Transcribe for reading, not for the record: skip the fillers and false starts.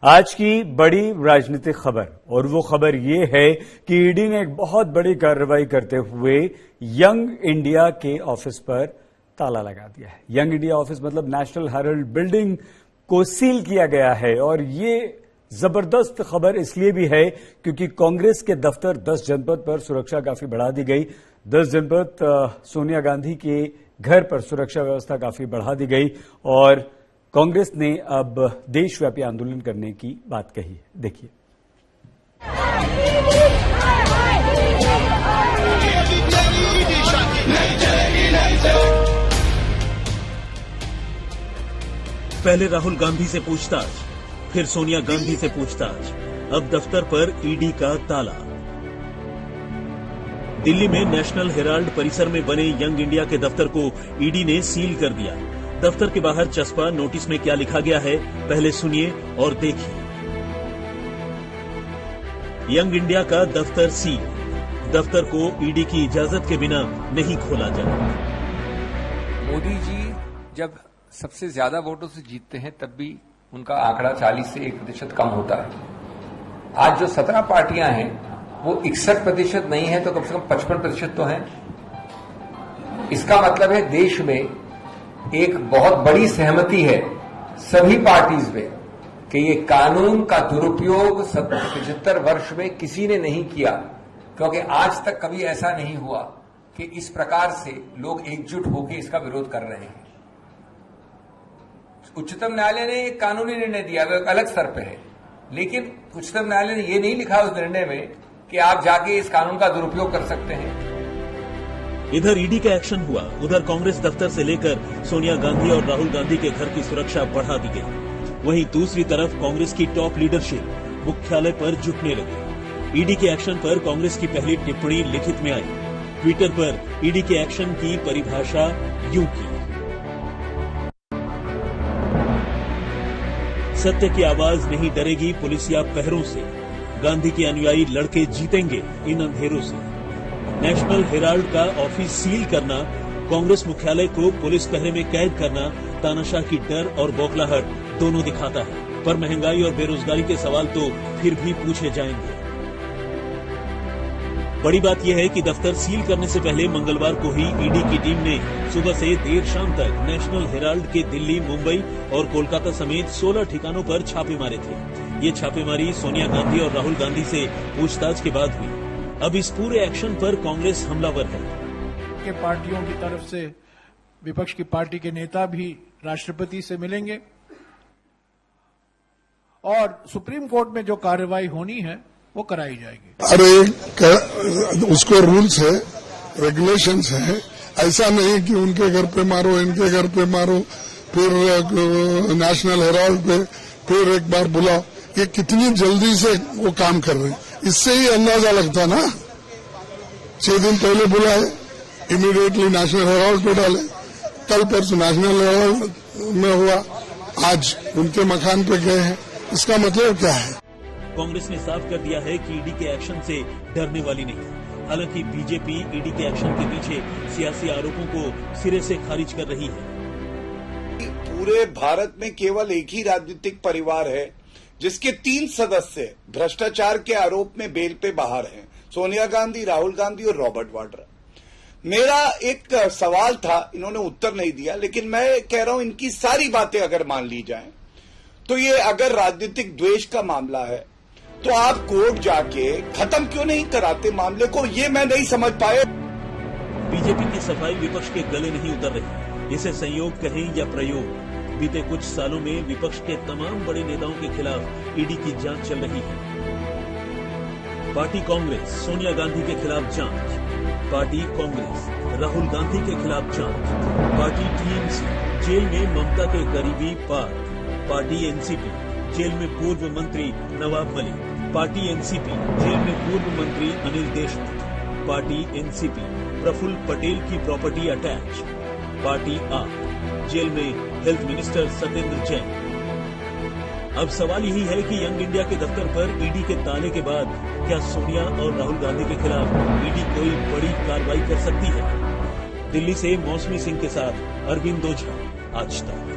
आज की बड़ी राजनीतिक खबर, और वो खबर ये है कि ईडी ने एक बहुत बड़ी कार्रवाई करते हुए यंग इंडिया के ऑफिस पर ताला लगा दिया है। यंग इंडिया ऑफिस मतलब नेशनल हेराल्ड बिल्डिंग को सील किया गया है। और ये जबरदस्त खबर इसलिए भी है क्योंकि कांग्रेस के दफ्तर 10 जनपद पर सुरक्षा काफी बढ़ा दी गई। 10 जनपद सोनिया गांधी के घर पर सुरक्षा व्यवस्था काफी बढ़ा दी गई और कांग्रेस ने अब देशव्यापी आंदोलन करने की बात कही है। देखिए, पहले राहुल गांधी से पूछताछ, फिर सोनिया गांधी से पूछताछ, अब दफ्तर पर ईडी का ताला। दिल्ली में नेशनल हेराल्ड परिसर में बने यंग इंडिया के दफ्तर को ईडी ने सील कर दिया। दफ्तर के बाहर चस्पा नोटिस में क्या लिखा गया है, पहले सुनिए और देखिए। यंग इंडिया का दफ्तर सील, दफ्तर को ईडी की इजाजत के बिना नहीं खोला जाए। मोदी जी जब सबसे ज्यादा वोटों से जीतते हैं तब भी उनका आंकड़ा 40 से 1% कम होता है। आज जो 17 पार्टियां हैं वो 61% नहीं है तो कम से कम 55% तो हैं। इसका मतलब है देश में एक बहुत बड़ी सहमति है सभी पार्टीज में कि ये कानून का दुरुपयोग 75 वर्ष में किसी ने नहीं किया, क्योंकि आज तक कभी ऐसा नहीं हुआ कि इस प्रकार से लोग एकजुट होकर इसका विरोध कर रहे हैं। उच्चतम न्यायालय ने एक कानूनी निर्णय दिया, वो एक अलग स्तर पे है, लेकिन उच्चतम न्यायालय ने ये नहीं लिखा उस निर्णय में कि आप जाके इस कानून का दुरुपयोग कर सकते हैं। इधर ईडी का एक्शन हुआ, उधर कांग्रेस दफ्तर से लेकर सोनिया गांधी और राहुल गांधी के घर की सुरक्षा बढ़ा दी गई। वहीं दूसरी तरफ कांग्रेस की टॉप लीडरशिप मुख्यालय पर जुटने लगी। ईडी के एक्शन पर कांग्रेस की पहली टिप्पणी लिखित में आई। ट्विटर पर ईडी के एक्शन की परिभाषा यूं की, सत्य की आवाज नहीं डरेगी पुलिसिया पहरों से, गांधी के अनुयायी लड़के जीतेंगे इन अंधेरों से। नेशनल हेराल्ड का ऑफिस सील करना, कांग्रेस मुख्यालय को पुलिस पहरे में कैद करना तानाशाह की डर और बौखलाहट दोनों दिखाता है। पर महंगाई और बेरोजगारी के सवाल तो फिर भी पूछे जाएंगे। बड़ी बात यह है कि दफ्तर सील करने से पहले मंगलवार को ही ईडी की टीम ने सुबह से देर शाम तक नेशनल हेराल्ड के दिल्ली, मुंबई और कोलकाता समेत 16 ठिकानों पर छापे मारे थे। ये छापेमारी सोनिया गांधी और राहुल गांधी से पूछताछ के बाद हुई। अब इस पूरे एक्शन पर कांग्रेस हमलावर है। के पार्टियों की तरफ से विपक्ष की पार्टी के नेता भी राष्ट्रपति से मिलेंगे और सुप्रीम कोर्ट में जो कार्रवाई होनी है वो कराई जाएगी। अरे उसको रूल्स है, रेगुलेशंस है, ऐसा नहीं कि उनके घर पे मारो, इनके घर पे मारो, फिर नेशनल हेराल्ड पे फिर एक बार बुलाओ। ये कितनी जल्दी से वो काम कर रहे हैं, इससे ही अंदाजा लगता ना। 6 दिन पहले बुलाए, इमीडिएटली नेशनल हेराल्ड पे डाले, कल परसों नेशनल हेराल्ड में हुआ, आज उनके मकान पे गए हैं। इसका मतलब क्या है? कांग्रेस ने साफ कर दिया है कि ईडी के एक्शन से डरने वाली नहीं। हालांकि बीजेपी ईडी के एक्शन के पीछे सियासी आरोपों को सिरे से खारिज कर रही है। पूरे भारत में केवल एक ही राजनीतिक परिवार है जिसके 3 सदस्य भ्रष्टाचार के आरोप में बेल पे बाहर हैं, सोनिया गांधी, राहुल गांधी और रॉबर्ट वाड्रा। मेरा एक सवाल था, इन्होंने उत्तर नहीं दिया, लेकिन मैं कह रहा हूं इनकी सारी बातें अगर मान ली जाएं तो ये अगर राजनीतिक द्वेष का मामला है तो आप कोर्ट जाके खत्म क्यों नहीं कराते मामले को, ये मैं नहीं समझ पाया। बीजेपी की सफाई विपक्ष के गले नहीं उतर रही, इसे संयोग कहें या प्रयोग। बीते कुछ सालों में विपक्ष के तमाम बड़े नेताओं के खिलाफ ईडी की जांच चल रही है। पार्टी कांग्रेस सोनिया गांधी के खिलाफ जांच, पार्टी कांग्रेस राहुल गांधी के खिलाफ जांच, पार्टी टीएमसी जेल में ममता के करीबी पार्थ, पार्टी एनसीपी जेल में पूर्व मंत्री Nawab Malik, party NCP jail में पूर्व मंत्री अनिल देशमुख, पार्टी एनसीपी प्रफुल्ल पटेल की प्रॉपर्टी अटैच, पार्टी आप जेल में हेल्थ मिनिस्टर सत्येंद्र जैन। अब सवाल यही है कि यंग इंडिया के दफ्तर पर ईडी के ताले के बाद क्या सोनिया और राहुल गांधी के खिलाफ ईडी कोई बड़ी कार्रवाई कर सकती है? दिल्ली से मौसमी सिंह के साथ अरविंद ओझा, आज तक।